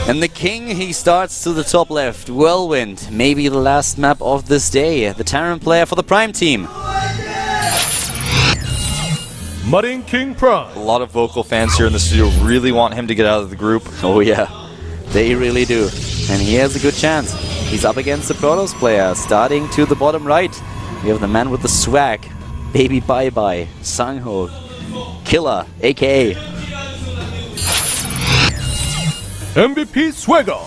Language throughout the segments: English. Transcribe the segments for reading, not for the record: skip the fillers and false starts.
And the King, he starts to the top left. Whirlwind, maybe the last map of this day. The Terran player for the Prime team. MarineKing Prime. A lot of vocal fans here in the studio really want him to get out of the group. Oh yeah, they really do. And he has a good chance. He's up against the Protoss player, starting to the bottom right. We have the man with the swag. Baby Bye Bye, Sangho, Killer, aka MVP Swagger.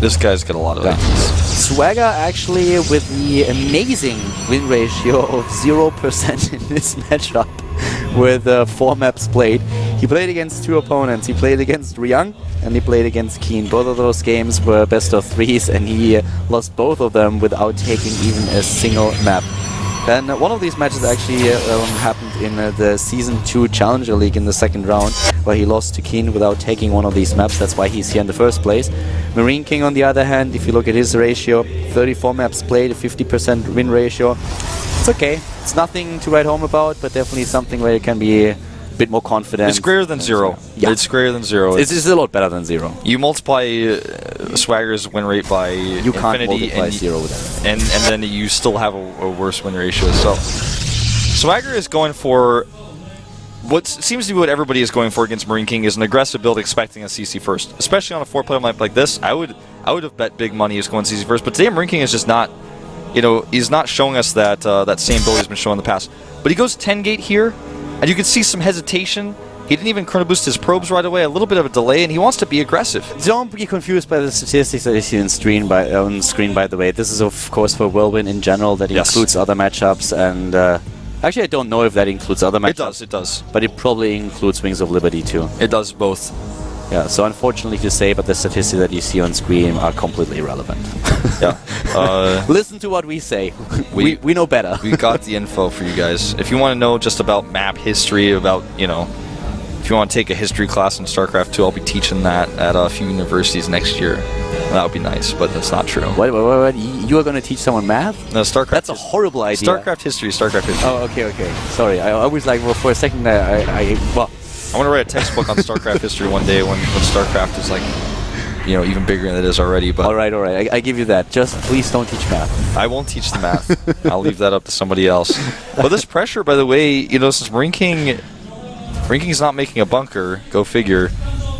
This guy's got a lot of aces. Swagger actually with the amazing win ratio of 0% in this matchup with 4 maps played. He played against 2 opponents. He played against Ryung and he played against Keen. Both of those games were best of 3s and he lost both of them without taking even a single map. And one of these matches actually happened in the Season 2 Challenger League in the second round, where he lost to Keen without taking one of these maps. That's why he's here in the first place. MarineKing, on the other hand, if you look at his ratio, 34 maps played, a 50% win ratio. It's okay. It's nothing to write home about, but definitely something where you can be a bit more confident. It's greater than 0. Yeah. It's greater than 0. It's a lot better than 0. You multiply Swagger's win rate by You can't infinity multiply and 0 with that. and then you still have a worse win ratio. So Swagger is going for what seems to be what everybody is going for against MarineKing, is an aggressive build expecting a CC first. Especially on a 4-player map like this, I would have bet big money he's going CC first. But today MarineKing is just not, he's not showing us that that same build he's been showing in the past. But he goes 10 gate here, and you can see some hesitation. He didn't even chrono boost his probes right away, a little bit of a delay, and he wants to be aggressive. Don't be confused by the statistics that you see on screen, by the way. This is, of course, for Whirlwind in general. That includes other matchups, and actually, I don't know if that includes other matchups. It does. But it probably includes Wings of Liberty, too. It does both. Yeah, so unfortunately to say, but the statistics that you see on screen are completely irrelevant. Yeah. Listen to what we say. We know better. We got the info for you guys. If you want to know just about map history, about, if you want to take a history class in Starcraft 2, I'll be teaching that at a few universities next year. That would be nice, but that's not true. What? You are going to teach someone math? No, Starcraft. That's a horrible idea. Starcraft history. Oh, okay. Sorry, I was like, well, for a second I want to write a textbook on Starcraft history one day when Starcraft is like, even bigger than it is already. But all right. I give you that. Just please don't teach math. I won't teach the math. I'll leave that up to somebody else. But this pressure, by the way, since MarineKing's not making a bunker, go figure.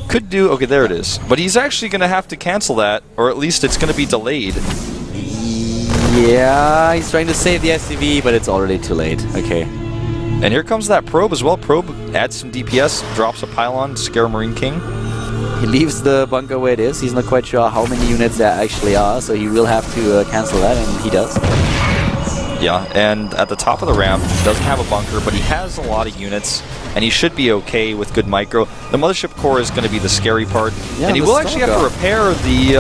Could do, okay, there it is. But he's actually going to have to cancel that, or at least it's going to be delayed. Yeah, he's trying to save the SCV, but it's already too late. Okay. And here comes that probe as well. Probe adds some DPS, drops a pylon to scare MarineKing. He leaves the bunker where it is. He's not quite sure how many units there actually are, so he will have to cancel that, and he does. Yeah, and at the top of the ramp, he doesn't have a bunker, but he has a lot of units, and he should be okay with good micro. The mothership core is going to be the scary part, and he will actually have to repair the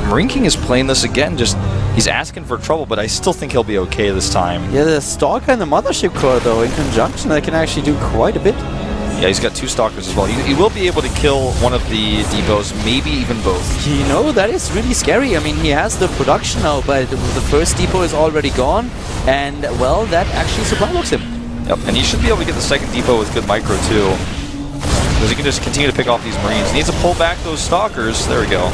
MarineKing is playing this again, he's asking for trouble, but I still think he'll be okay this time. Yeah, the Stalker and the mothership core, though, in conjunction, they can actually do quite a bit. Yeah, he's got 2 Stalkers as well. He will be able to kill one of the depots, maybe even both. That is really scary. I mean, he has the production now, but the first depot is already gone, and, well, that actually supply locks him. Yep, and he should be able to get the second depot with good micro, too. Because he can just continue to pick off these Marines. He needs to pull back those Stalkers. There we go.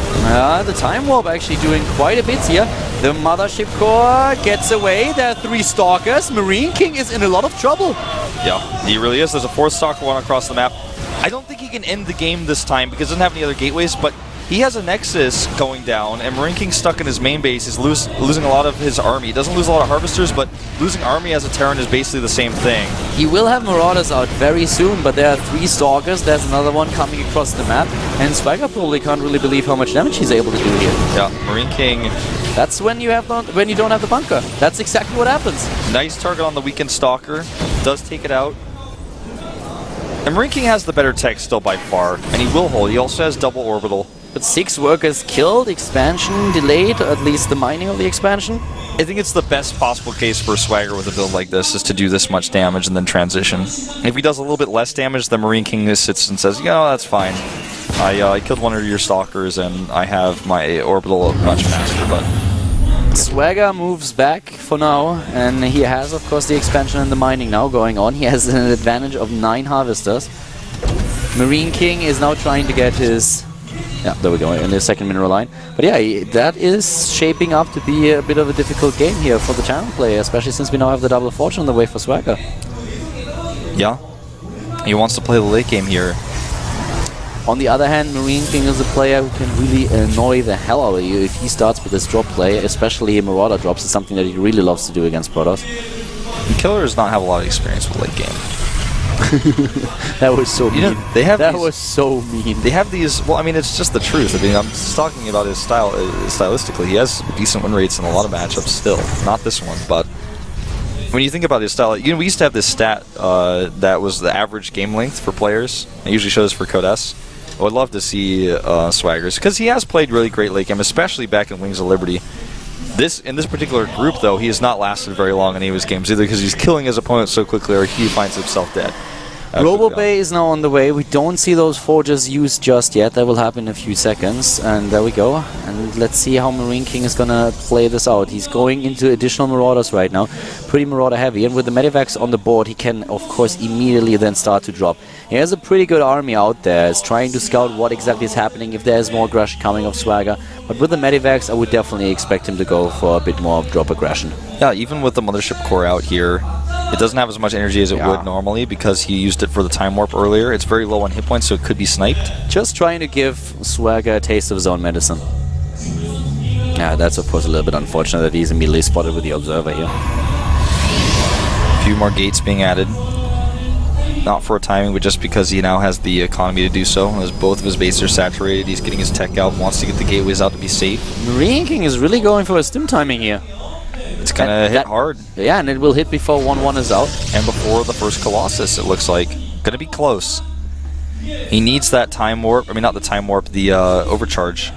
The Time Warp actually doing quite a bit here. The Mothership Core gets away. There are 3 Stalkers. MarineKing is in a lot of trouble. Yeah, he really is. There's a 4th Stalker one across the map. I don't think he can end the game this time because he doesn't have any other gateways, but he has a Nexus going down, and MarineKing stuck in his main base. He's losing a lot of his army. He doesn't lose a lot of Harvesters, but losing army as a Terran is basically the same thing. He will have Marauders out very soon, but there are 3 Stalkers. There's another one coming across the map, and Swagger probably can't really believe how much damage he's able to do here. Yeah, MarineKing. That's when you don't have the bunker. That's exactly what happens. Nice target on the weakened Stalker. Does take it out. And MarineKing has the better tech still by far, and he will hold. He also has double orbital. But 6 workers killed, expansion delayed, or at least the mining of the expansion. I think it's the best possible case for Swagger with a build like this, is to do this much damage and then transition. If he does a little bit less damage, then MarineKing just sits and says, that's fine. I killed one of your Stalkers and I have my orbital much faster, but Swagger moves back for now, and he has, of course, the expansion and the mining now going on. He has an advantage of 9 harvesters. MarineKing is now trying to get his... Yeah, there we go, in the second mineral line. But yeah, that is shaping up to be a bit of a difficult game here for the channel player, especially since we now have the double fortune on the way for Swagger. Yeah. He wants to play the late game here. On the other hand, MarineKing is a player who can really annoy the hell out of you if he starts with this drop play, especially Marauder drops is something that he really loves to do against Protoss. Killer does not have a lot of experience with late game. That was so mean. They have that was so mean. They have these. Well, I mean, it's just the truth. I mean, I'm just talking about his style. Stylistically, he has decent win rates in a lot of matchups. Still, not this one, but when you think about his style, we used to have this stat that was the average game length for players. It usually shows for Code S. I would love to see Swaggers because he has played really great late game, especially back in Wings of Liberty. In this particular group, though, he has not lasted very long in any of his games, either because he's killing his opponent so quickly or he finds himself dead. Global Bay is now on the way. We don't see those forges used just yet. That will happen in a few seconds. And there we go. And let's see how MarineKing is going to play this out. He's going into additional Marauders right now. Pretty Marauder heavy. And with the Medivacs on the board, he can, of course, immediately then start to drop. He has a pretty good army out there. He's trying to scout what exactly is happening, if there's more aggression coming of Swagger. But with the Medivacs, I would definitely expect him to go for a bit more drop aggression. Yeah, even with the Mothership Core out here, it doesn't have as much energy as it would normally because he used it for the Time Warp earlier. It's very low on hit points, so it could be sniped. Just trying to give Swagger a taste of his own medicine. Yeah, that's of course a little bit unfortunate that he's immediately spotted with the Observer here. A few more gates being added. Not for a timing, but just because he now has the economy to do so. As both of his bases are saturated, he's getting his tech out, wants to get the gateways out to be safe. MarineKing is really going for a stim timing here. It's gonna hit hard. Yeah, and it will hit before 1-1 is out. And before the first Colossus, it looks like. Gonna be close. He needs that Time Warp. I mean, not the Time Warp, the Overcharge.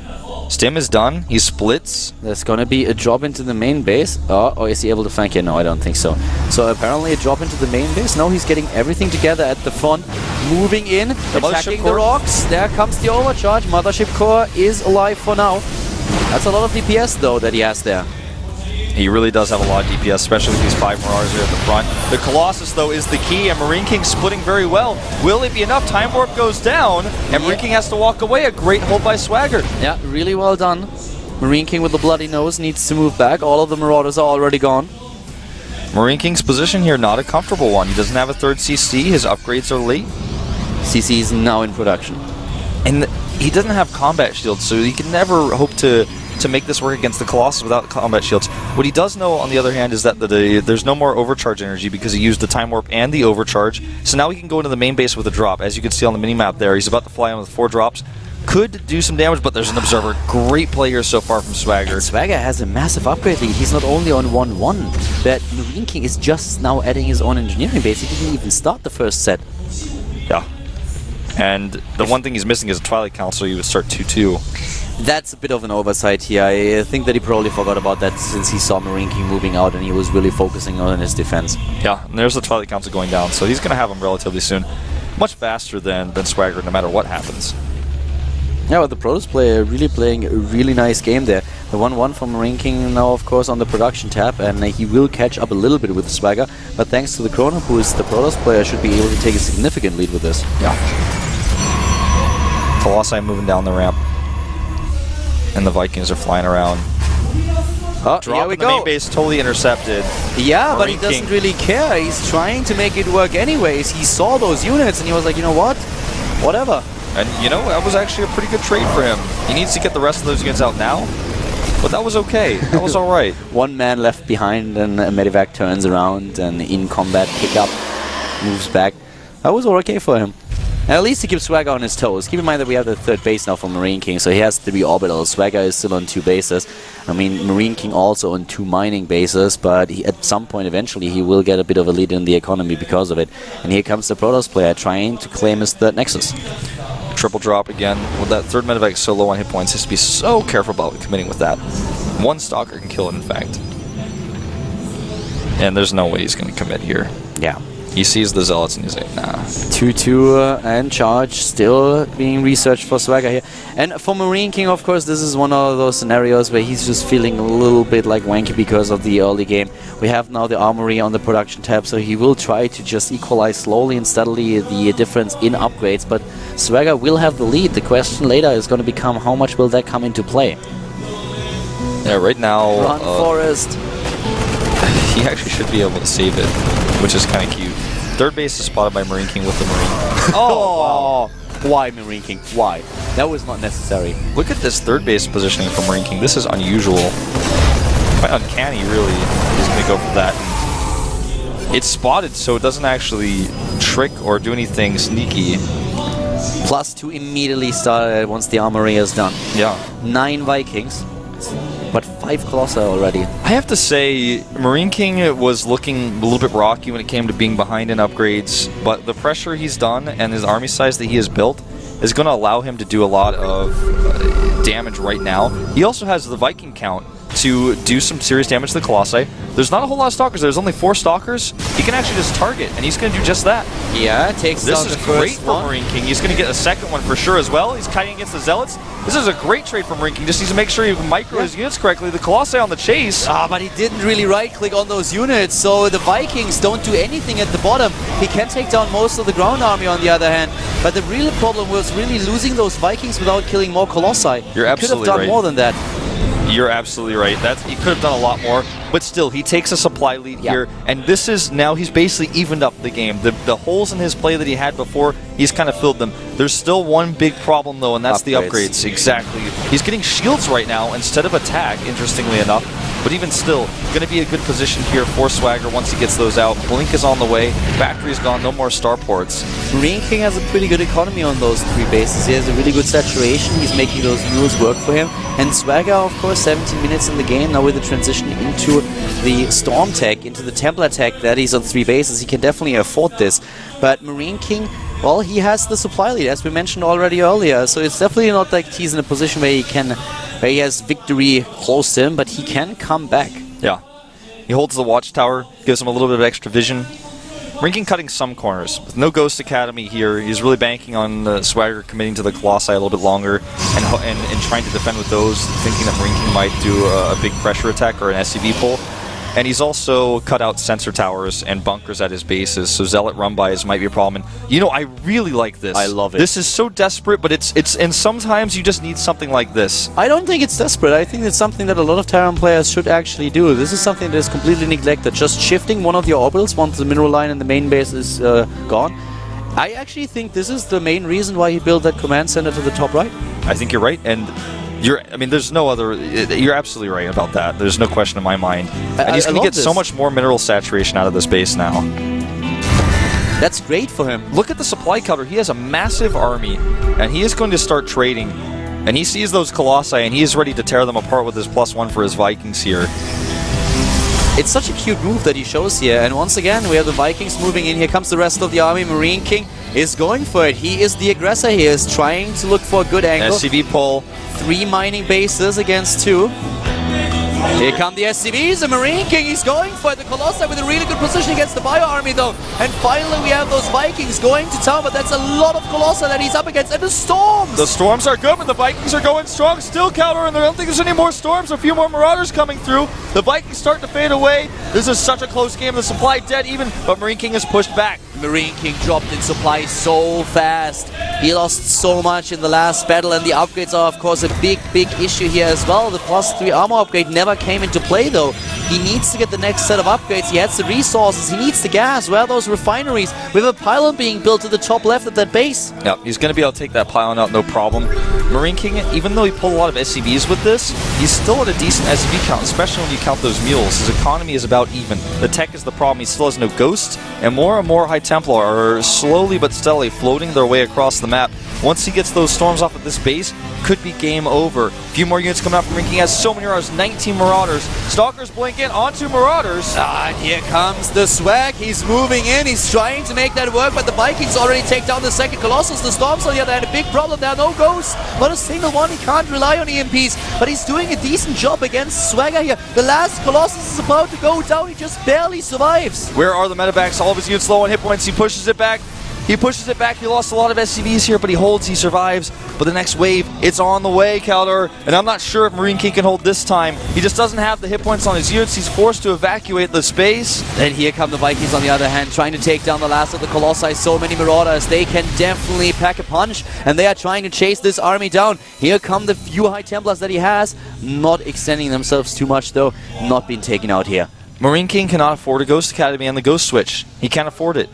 Stim is done. He splits. There's gonna be a drop into the main base. Oh, is he able to flank here? No, I don't think so. So apparently a drop into the main base. No, he's getting everything together at the front. Moving in, attacking the rocks. There comes the Overcharge. Mothership Core is alive for now. That's a lot of DPS, though, that he has there. He really does have a lot of DPS, especially with these 5 Marauders here at the front. The Colossus, though, is the key, and MarineKing splitting very well. Will it be enough? Time Warp goes down, and MarineKing has to walk away. A great hold by Swagger. Yeah, really well done. MarineKing with the bloody nose needs to move back. All of the Marauders are already gone. MarineKing's position here, not a comfortable one. He doesn't have a third CC. His upgrades are late. CC is now in production. And he doesn't have combat shields, so he can never hope to make this work against the Colossus without combat shields. What he does know, on the other hand, is that there's no more overcharge energy because he used the Time Warp and the overcharge. So now he can go into the main base with a drop. As you can see on the minimap there, he's about to fly in with 4 drops. Could do some damage, but there's an Observer. Great player so far from Swagger. And Swagger has a massive upgrade lead. He's not only on 1-1, but MarineKing is just now adding his own engineering base. He didn't even start the first set. Yeah. And the one thing he's missing is a Twilight Council. He would start 2-2. That's a bit of an oversight here. I think that he probably forgot about that since he saw MarineKing moving out and he was really focusing on his defense. Yeah, and there's the Twilight Council going down, so he's going to have him relatively soon. Much faster than Swagger, no matter what happens. Yeah, but the Protoss player really playing a really nice game there. The 1-1 from MarineKing now, of course, on the production tab, and he will catch up a little bit with Swagger, but thanks to the Chrono Boost, the Protoss player should be able to take a significant lead with this. Yeah. Colossi moving down the ramp. And the Vikings are flying around. Oh, here we go. The main base totally intercepted. Yeah, but he doesn't really care. He's trying to make it work anyways. He saw those units and he was like, you know what? Whatever. And you know, that was actually a pretty good trade for him. He needs to get the rest of those units out now. But that was okay. That was alright. One man left behind and a Medivac turns around and in combat pickup moves back. That was all okay for him. And at least he keeps Swagger on his toes. Keep in mind that we have the 3rd base now for MarineKing, so he has 3 orbitals. Swagger is still on 2 bases. I mean, MarineKing also on 2 mining bases, but at some point eventually he will get a bit of a lead in the economy because of it. And here comes the Protoss player trying to claim his 3rd Nexus. Triple drop again. With that 3rd Medivac so low on hit points, he has to be so careful about committing with that. One Stalker can kill it, in fact. And there's no way he's going to commit here. Yeah. He sees the Zealots and he's like, nah. 2-2 and charge still being researched for Swagger here. And for MarineKing, of course, this is one of those scenarios where he's just feeling a little bit like wanky because of the early game. We have now the Armory on the production tab, so he will try to just equalize slowly and steadily the difference in upgrades. But Swagger will have the lead. The question later is going to become how much will that come into play? Yeah, right now... Run, Forest. He actually should be able to save it, which is kind of cute. Third base is spotted by MarineKing with the Marine. Oh, wow. Why MarineKing? Why? That was not necessary. Look at this third base positioning for MarineKing. This is unusual. Quite uncanny, really. He's going to go for that. And it's spotted, so it doesn't actually trick or do anything sneaky. +2 immediately started once the Armory is done. Yeah. 9 Vikings. But 5 Colossi already. I have to say, MarineKing was looking a little bit rocky when it came to being behind in upgrades, but the pressure he's done and his army size that he has built is going to allow him to do a lot of damage right now. He also has the Viking count to do some serious damage to the Colossi. There's not a whole lot of Stalkers. There's only 4 Stalkers. He can actually just target, and he's going to do just that. Yeah, takes this down is the great first for one. MarineKing. He's going to get a second one for sure as well. He's kiting against the Zealots. This is a great trade for MarineKing. Just needs to make sure he can micro his units correctly. The Colossi on the chase. But he didn't really right-click on those units, so the Vikings don't do anything at the bottom. He can take down most of the ground army on the other hand, but the real problem was really losing those Vikings without killing more Colossi. You're absolutely He could have done right. more than that. You're absolutely right. He could have done a lot more, but still, he takes a supply lead here, and this is now he's basically evened up the game. The holes in his play that he had before, he's kind of filled them. There's still one big problem though, and that's the upgrades. Exactly. He's getting shields right now instead of attack, interestingly enough. But even still, going to be a good position here for Swagger once he gets those out. Blink is on the way. Factory's gone. No more starports. MarineKing has a pretty good economy on those 3 bases. He has a really good saturation. He's making those mules work for him. And Swagger, of course, 17 minutes in the game. Now with the transition into the Storm tech, into the Templar tech that he's on 3 bases, he can definitely afford this. But MarineKing, well, he has the supply lead, as we mentioned already earlier. So it's definitely not like he's in a position where he has victory close to him, but he can come back. Yeah. He holds the watchtower, gives him a little bit of extra vision. MarineKing cutting some corners. With no Ghost Academy here, he's really banking on Swagger committing to the Colossi a little bit longer and trying to defend with those, thinking that MarineKing might do a big pressure attack or an SCV pull. And he's also cut out sensor towers and bunkers at his bases, so Zealot run-bys might be a problem. And, you know, I really like this. I love it. This is so desperate, but and sometimes you just need something like this. I don't think it's desperate. I think it's something that a lot of Terran players should actually do. This is something that is completely neglected. Just shifting one of your orbitals once the mineral line in the main base is gone. I actually think this is the main reason why he built that command center to the top right. I think you're right, and there's no other. You're absolutely right about that. There's no question in my mind. And he's going to get so much more mineral saturation out of this base now. That's great for him. Look at the supply counter. He has a massive army, and he is going to start trading. And he sees those Colossi, and he is ready to tear them apart with his +1 for his Vikings here. It's such a cute move that he shows here. And once again, we have the Vikings moving in. Here comes the rest of the army. MarineKing is going for it. He is the aggressor. He is trying to look for a good angle. SCV pull. 3 mining bases against 2. Here come the SCVs, and MarineKing, he's going for it. The Colossi with a really good position against the Bio Army, though. And finally, we have those Vikings going to town, but that's a lot of Colossi that he's up against. And the Storms! The Storms are good, but the Vikings are going strong. Still counter, and I don't think there's any more Storms. A few more Marauders coming through. The Vikings start to fade away. This is such a close game. The supply dead even, but MarineKing is pushed back. MarineKing dropped in supply so fast. He lost so much in the last battle, and the upgrades are, of course, a big issue here as well. The +3 armor upgrade never came into play, though. He needs to get the next set of upgrades. He has the resources. He needs the gas. Where are those refineries? We have a pylon being built to the top left of that base. Yeah, he's going to be able to take that pylon out, no problem. MarineKing, even though he pulled a lot of SCVs with this, he's still at a decent SCV count, especially when you count those mules. His economy is about even. The tech is the problem. He still has no Ghost, and more High Templar are slowly but steadily floating their way across the map. once he gets those storms off of this base, could be game over. A few more units coming out from MarineKing. Has so many Marauders, 19 Marauders. Stalkers blink in onto Marauders. And here comes the swag. He's moving in. He's trying to make that work, but the Vikings already take down the second Colossus. The Storms on the other hand, a big problem. There are no ghosts. Not a single one. He can't rely on EMPs, but he's doing a decent job against Swagger here. The last Colossus is about to go down. He just barely survives. Where are the medevacs? All of his units low on hit points. He pushes it back. He pushes it back. He lost a lot of SCVs here, but he holds. He survives. But the next wave, it's on the way, Caldor. And I'm not sure if MarineKing can hold this time. He just doesn't have the hit points on his units. He's forced to evacuate the space. And here come the Vikings on the other hand, trying to take down the last of the Colossi. So many Marauders. They can definitely pack a punch, and they are trying to chase this army down. Here come the few High Templars that he has. Not extending themselves too much, though. Not being taken out here. MarineKing cannot afford a Ghost Academy and the Ghost Switch. He can't afford it.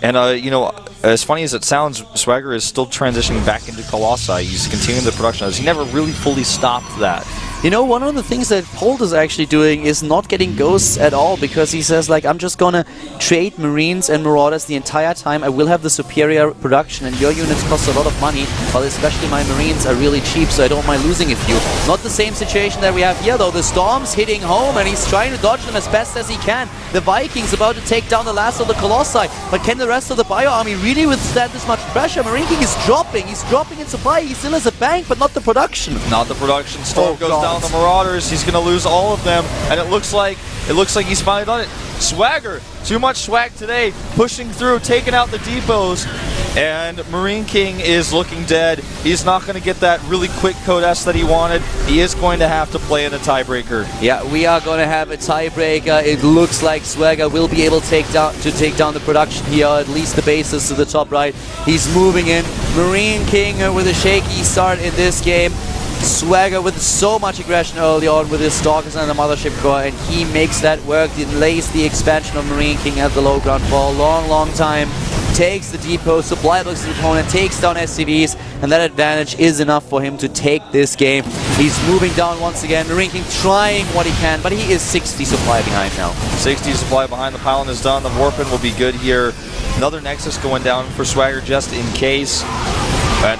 And, you know, as funny as it sounds, Swagger is still transitioning back into Colossi. He's continuing the production. He never really fully stopped that. You know, one of the things that Polt is actually doing is not getting ghosts at all, because he says, like, I'm just gonna trade Marines and Marauders the entire time. I will have the superior production, and your units cost a lot of money, while especially my Marines are really cheap, so I don't mind losing a few. Not the same situation that we have here, though. The Storm's hitting home, and he's trying to dodge them as best as he can. The Vikings about to take down the last of the Colossi, but can the rest of the Bio Army really withstand this much pressure? MarineKing is dropping. He's dropping in supply. He still has a bank, but not the production. Not the production. Storm goes down the Marauders. He's going to lose all of them, and it looks like he's finally done it. Swagger, too much swag today, pushing through, taking out the depots, and MarineKing is looking dead. He's not going to get that really quick code S that he wanted. He is going to have to play in a tiebreaker. Yeah, we are going to have a tiebreaker. It looks like Swagger will be able to take down the production here, or at least the bases to the top right. He's moving in. MarineKing with a shaky start in this game. Swagger with so much aggression early on with his Stalkers and the Mothership Core, and he makes that work. Delays the expansion of MarineKing at the low ground for a long time. Takes the depot, supply blocks his opponent, takes down SCVs, and that advantage is enough for him to take this game. He's moving down once again. MarineKing trying what he can, but he is 60 supply behind now. 60 supply behind. The pylon is done. The Warpin will be good here. Another Nexus going down for Swagger just in case. And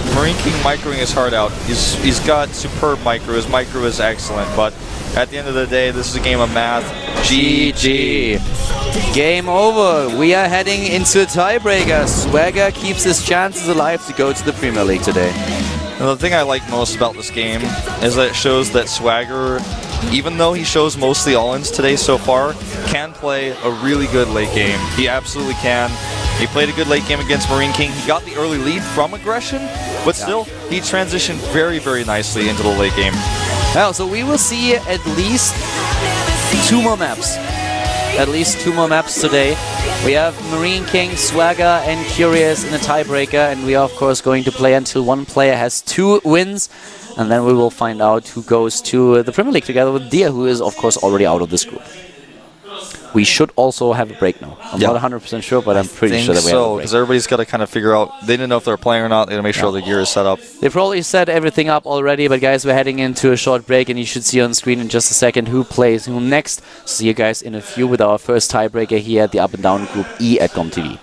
MarineKing microing his heart out. He's got superb micro. His micro is excellent, but at the end of the day, this is a game of math. GG. Game over. We are heading into a tiebreaker. Swagger keeps his chances alive to go to the Premier League today. And the thing I like most about this game is that it shows that Swagger, even though he shows mostly all-ins today so far, can play a really good late game. He absolutely can. He played a good late game against MarineKing. He got the early lead from aggression, but still, he transitioned very nicely into the late game. Well, so we will see at least 2 more maps. At least 2 more maps today. We have MarineKing, Swagger, and Curious in a tiebreaker, and we are, of course, going to play until one player has 2 wins, and then we will find out who goes to the Premier League together with Dia, who is, of course, already out of this group. We should also have a break now. I'm not 100% sure, but I'm pretty sure that we have a break. Because everybody's got to kind of figure out, they didn't know if they're playing or not. They got to make sure the gear is set up. They probably set everything up already, but guys, we're heading into a short break, and you should see on screen in just a second who plays who next. See you guys in a few with our first tiebreaker here at the Up and Down Group E at GOMTV.